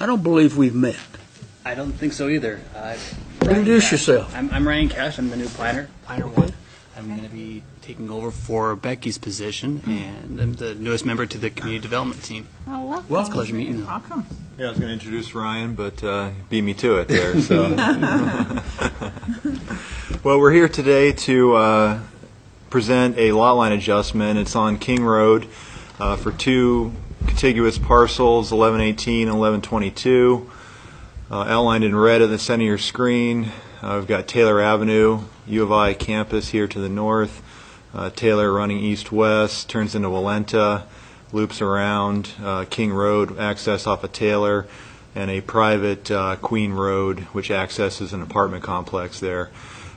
I don't believe we've met. I don't think so either. Introduce yourself. I'm Ryan Cash. I'm the new planner, Planner 1. I'm going to be taking over for Becky's position, and I'm the newest member to the community development team. Oh, welcome. Well, it's a pleasure meeting you. Welcome. Yeah, I was going to introduce Ryan, but beat me to it there. So, well, we're here today to present a lot line adjustment. It's on King Road for two contiguous parcels, 1118 and 1122. Outlined in red at the center of your screen, we've got Taylor Avenue, U of I campus here to the north. Taylor running east-west, turns into Walenta, loops around King Road, access off of Taylor, and a private Queen Road, which accesses an apartment complex there.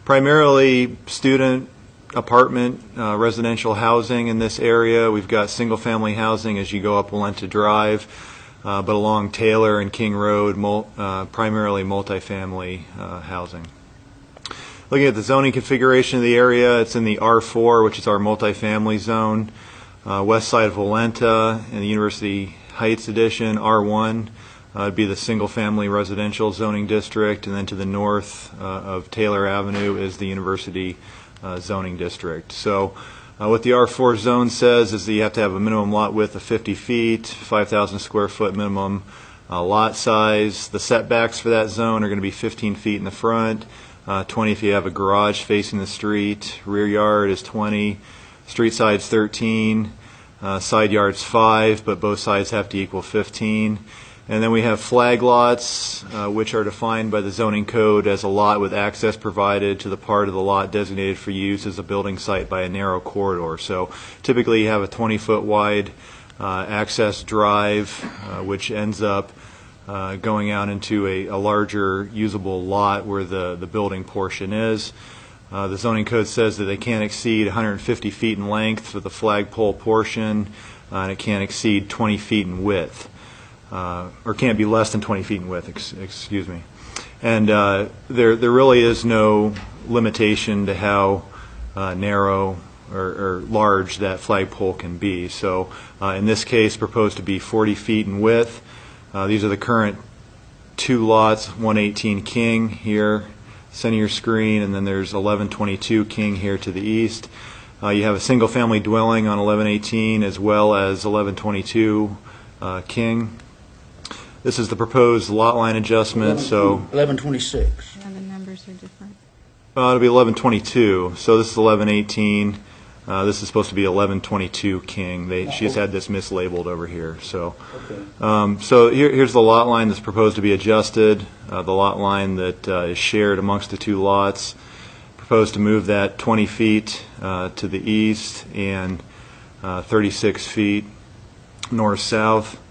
Primarily student apartment residential housing in this area. We've got single-family housing as you go up Walenta Drive, but along Taylor and King Road, primarily multifamily housing. Looking at the zoning configuration of the area, it's in the R4, which is our multifamily zone. West side of Walenta in the University Heights edition, R1 would be the single-family residential zoning district, and then to the north of Taylor Avenue is the University zoning district. So what the R4 zone says is that you have to have a minimum lot width of 50 feet, 5,000 square foot minimum lot size. The setbacks for that zone are going to be 15 feet in the front, 20 if you have a garage facing the street, rear yard is 20, street side's 13, side yard's 5, but both sides have to equal 15. And then we have flag lots, which are defined by the zoning code as a lot with access provided to the part of the lot designated for use as a building site by a narrow corridor. So typically you have a 20-foot wide access drive, which ends up going out into a larger usable lot where the building portion is. The zoning code says that they can't exceed 150 feet in length for the flagpole portion, and it can't exceed 20 feet in width. Or can't be less than 20 feet in width, excuse me. And there really is no limitation to how narrow or large that flagpole can be. So in this case, proposed to be 40 feet in width. These are the current two lots, 118 King here, center of your screen, and then there's 1122 King here to the east. You have a single-family dwelling on 1118 as well as 1122 King. This is the proposed lot line adjustment. 1126. Yeah, the numbers are different. It'll be 1122. So this is 1118. This is supposed to be 1122 King. She's had this mislabeled over here. So, so here's the lot line that's proposed to be adjusted. The lot line that is shared amongst the two lots. Proposed to move that 20 feet to the east and 36 feet north-south.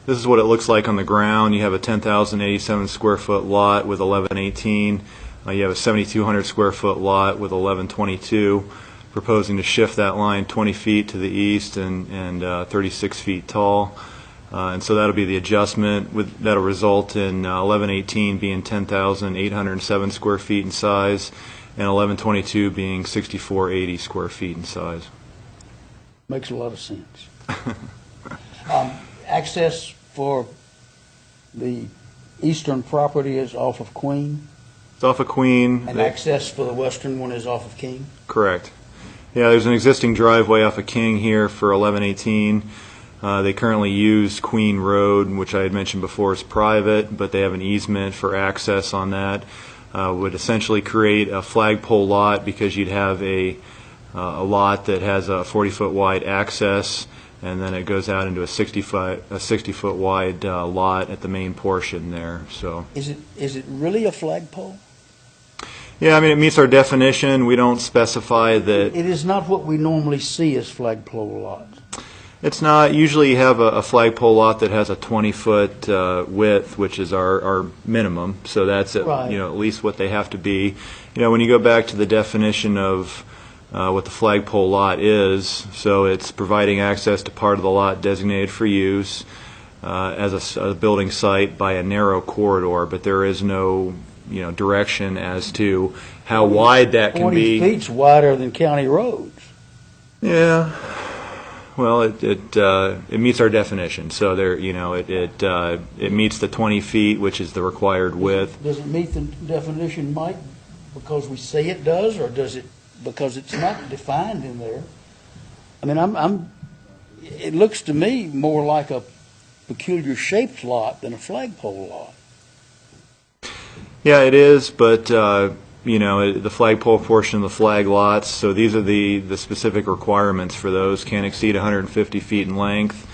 This is what it looks like on the ground. You have a 10,087 square foot lot with 1118. You have a 7,200 square foot lot with 1122. Proposing to shift that line 20 feet to the east and 36 feet tall. And so that'll be the adjustment. That'll result in 1118 being 10,807 square feet in size and 1122 being 6,480 square feet in size. Makes a lot of sense. Access for the eastern property is off of Queen, It's off of Queen. and access for the western one is off of King? Correct. Yeah, there's an existing driveway off of King here for 1118. They currently use Queen Road, which I had mentioned before is private, but they have an easement for access on that. Would essentially create a flagpole lot because you'd have a lot that has a 40-foot wide access, and then it goes out into a 60-foot wide lot at the main portion there. So Is it really a flagpole? yeah, I mean, it meets our definition. We don't specify that. It is not what we normally see as flagpole lots. It's not. Usually you have a flagpole lot that has a 20-foot width, which is our minimum. So that's Right. at least what they have to be. When you go back to the definition of what the flagpole lot is, so it's providing access to part of the lot designated for use as a building site by a narrow corridor, but there is no direction as to how wide that can 20 be. 20 feet's wider than county roads. Yeah. Well, it meets our definition. So there, it meets the 20 feet, which is the required width. Does it meet the definition, Mike, because we say it does, or does it because it's not defined in there? I mean, it looks to me more like a peculiar shaped lot than a flagpole lot. Yeah, it is, but the flagpole portion of the flag lots. So these are the specific requirements for those. Can't exceed 150 feet in length,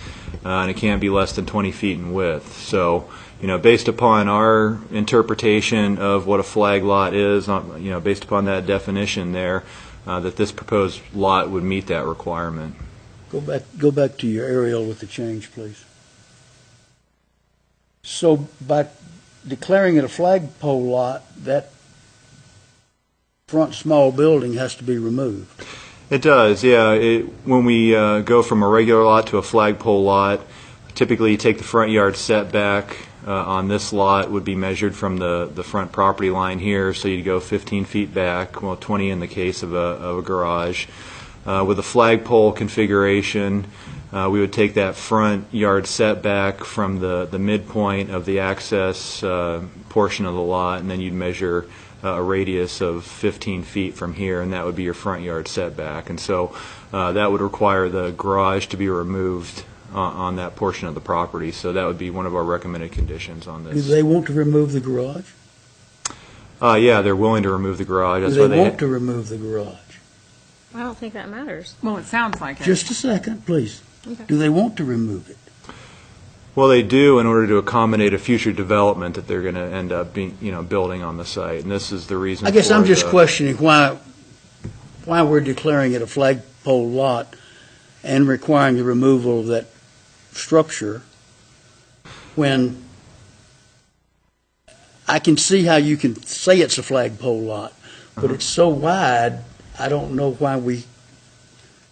and it can't be less than 20 feet in width. So, based upon our interpretation of what a flag lot is, based upon that definition there, that this proposed lot would meet that requirement. Go back to your aerial with the change, please. So by declaring it a flagpole lot, that front small building has to be removed. It does, yeah. When we go from a regular lot to a flagpole lot, typically you take the front yard setback on this lot would be measured from the front property line here, so you'd go 15 feet back, 20 in the case of a garage. With a flagpole configuration, we would take that front yard setback from the midpoint of the access portion of the lot, and then you'd measure a radius of 15 feet from here, and that would be your front yard setback. And so that would require the garage to be removed on that portion of the property. So that would be one of our recommended conditions on this. Do they want to remove the garage? Yeah, they're willing to remove the garage. That's Do why they want to remove the garage? I don't think that matters. Well, it sounds like it. Just a second, please. Okay. Do they want to remove it? Well, they do in order to accommodate a future development that they're going to end up building on the site, and this is the reason. I guess for I'm just the- questioning why we're declaring it a flagpole lot and requiring the removal of that structure when I can see how you can say it's a flagpole lot, but it's so wide, I don't know why we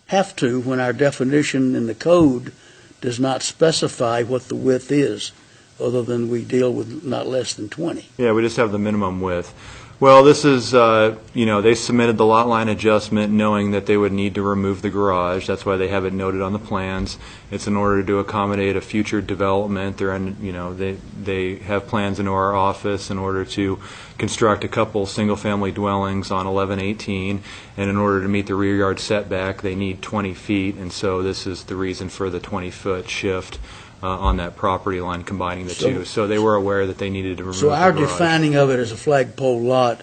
have to when our definition in the code does not specify what the width is, other than we deal with not less than 20. Yeah, we just have the minimum width. Well, this is, they submitted the lot line adjustment knowing that they would need to remove the garage. That's why they have it noted on the plans. It's in order to accommodate a future development. They have plans into our office in order to construct a couple single-family dwellings on 1118, and in order to meet the rear yard setback, they need 20 feet, and so this is the reason for the 20-foot shift on that property line, combining the two. So they were aware that they needed to remove the So our garage. defining of it as a flagpole lot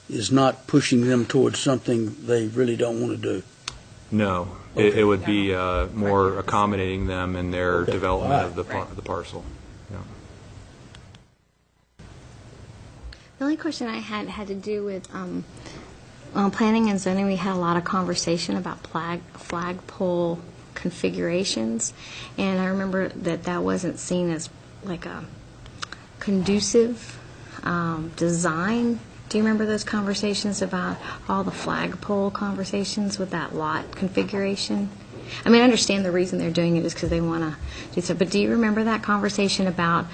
is not pushing them towards something they really don't want to do. No, Okay. it would be more accommodating them in their Okay. development All right. of the parcel. The only question I had to do with planning and zoning. We had a lot of conversation about flagpole configurations, and I remember that wasn't seen as like a conducive design. Do you remember those conversations about all the flagpole conversations with that lot configuration? I mean, I understand the reason they're doing it is because they want to do so, but do you remember that conversation about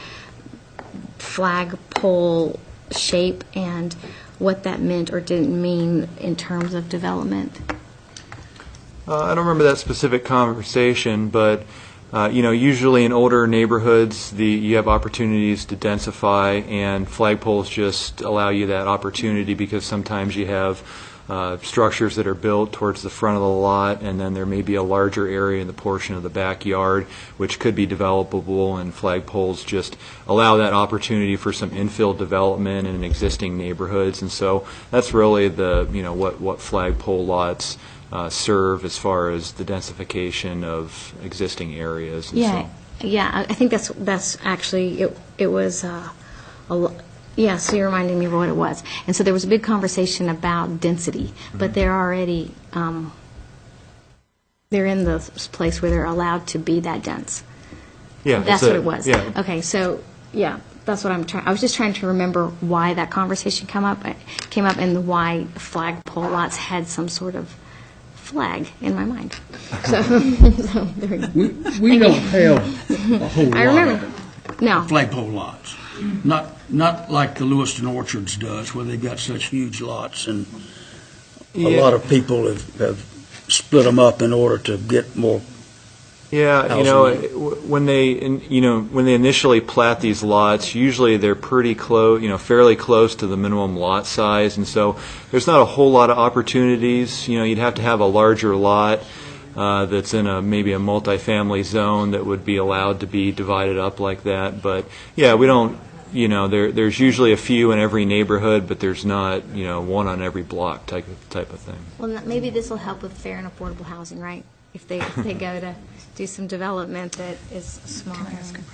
flagpole shape and what that meant or didn't mean in terms of development? I don't remember that specific conversation, but usually in older neighborhoods, you have opportunities to densify, and flagpoles just allow you that opportunity because sometimes you have structures that are built towards the front of the lot, and then there may be a larger area in the portion of the backyard which could be developable, and flagpoles just allow that opportunity for some infill development in existing neighborhoods. And so that's really what flagpole lots serve as far as the densification of existing areas. And Yeah, I think that's actually it was yeah. So you're reminding me of what it was, and so there was a big conversation about density, but they're already they're in the place where they're allowed to be that dense. Yeah, That's what it was. Yeah. Okay, so yeah, that's what I'm trying. I was just trying to remember why that conversation came up, and why flagpole lots had some sort of flag in my mind. So there we go. We don't have a whole lot I remember. of No. flagpole lots. Not like the Lewiston Orchards does, where they've got such huge lots, and a lot of people have split them up in order to get more Yeah, when they initially plat these lots, usually they're pretty close, fairly close to the minimum lot size, and so there's not a whole lot of opportunities. You'd have to have a larger lot that's in maybe a multifamily zone that would be allowed to be divided up like that. But yeah, we don't. There's usually a few in every neighborhood, but there's not, one on every block type of thing. Well, maybe this will help with fair and affordable housing, right? If they go to do some development that is small.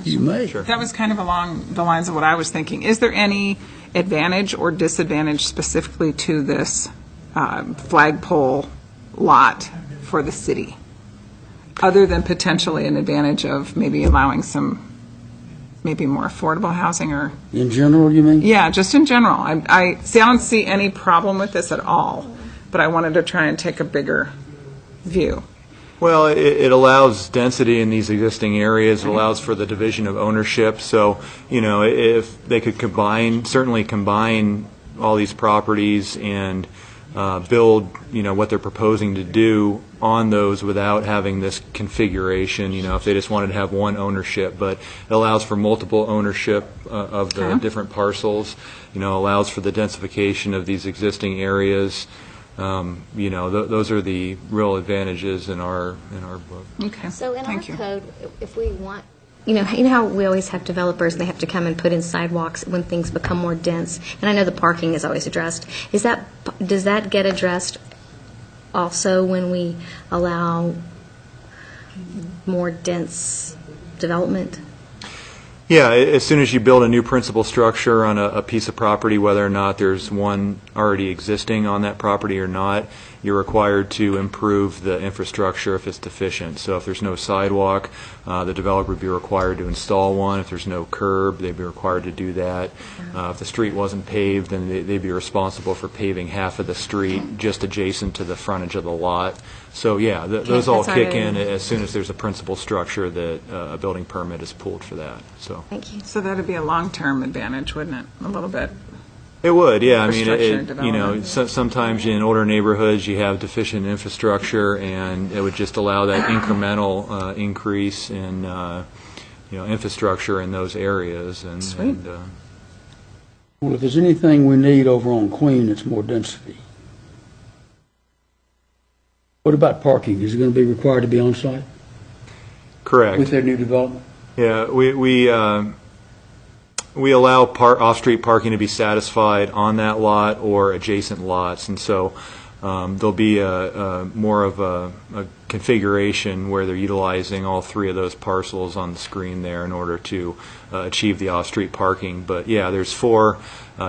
You may. Sure. That was kind of along the lines of what I was thinking. Is there any advantage or disadvantage specifically to this flagpole lot for the city, other than potentially an advantage of maybe allowing some maybe more affordable housing? Or In general, you mean? yeah, just in general. I don't see any problem with this at all, but I wanted to try and take a bigger view. Well, it allows density in these existing areas. It allows for the division of ownership. So, if they could certainly combine all these properties and build, what they're proposing to do on those without having this configuration, if they just wanted to have one ownership. But it allows for multiple ownership of the different parcels, allows for the densification of these existing areas. Those are the real advantages in our book. Okay. So in our Thank you. code, if we want, you know how we always have developers and they have to come and put in sidewalks when things become more dense, and I know the parking is always addressed. Does that get addressed also when we allow more dense development? Yeah, as soon as you build a new principal structure on a piece of property, whether or not there's one already existing on that property or not, you're required to improve the infrastructure if it's deficient. So if there's no sidewalk, the developer would be required to install one. If there's no curb, they'd be required to do that. If the street wasn't paved, then they'd be responsible for paving half of the street just adjacent to the frontage of the lot. So yeah, those all that's kick already- in as soon as there's a principal structure that a building permit is pulled for that. So Thank you. So that'd be a long-term advantage, wouldn't it? A little bit. it would, yeah. I mean, Infrastructure development. sometimes in older neighborhoods you have deficient infrastructure, and it would just allow that incremental increase in infrastructure in those areas. And, Sweet. Well, if there's anything we need over on Queen, it's more density. What about parking? Is it going to be required to be on site correct. with their new development? Yeah, we allow off-street parking to be satisfied on that lot or adjacent lots, and so there'll be more of a configuration where they're utilizing all three of those parcels on the screen there in order to achieve the off-street parking. But yeah, there's 4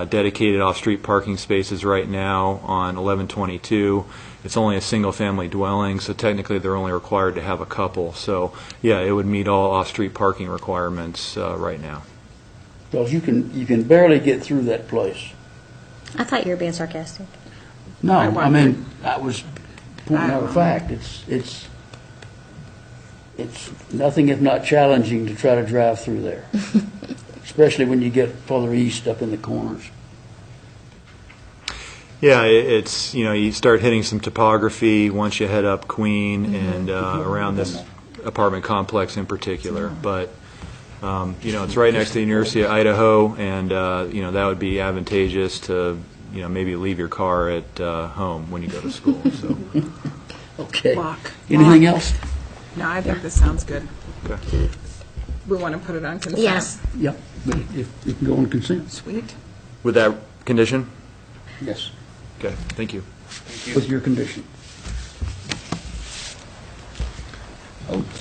dedicated off-street parking spaces right now on 1122. It's only a single-family dwelling, so technically they're only required to have a couple. So yeah, it would meet all off-street parking requirements right now. Because you can barely get through that place. I thought you were being sarcastic. No, I I wondered. mean, I was pointing out a fact. It's nothing if not challenging to try to drive through there, especially when you get further east up in the corners. Yeah, it's, you start hitting some topography once you head up Queen and around this apartment complex in particular. But, it's right next to the University of Idaho, and, that would be advantageous to, maybe leave your car at home when you go to school. So, Okay. Walk. Anything else? No, I think this sounds good. okay. We want to put it on consent. Yes. Yep. But if you can go on consent. Sweet. With that condition? Yes. Okay, thank you. With your condition. Okay.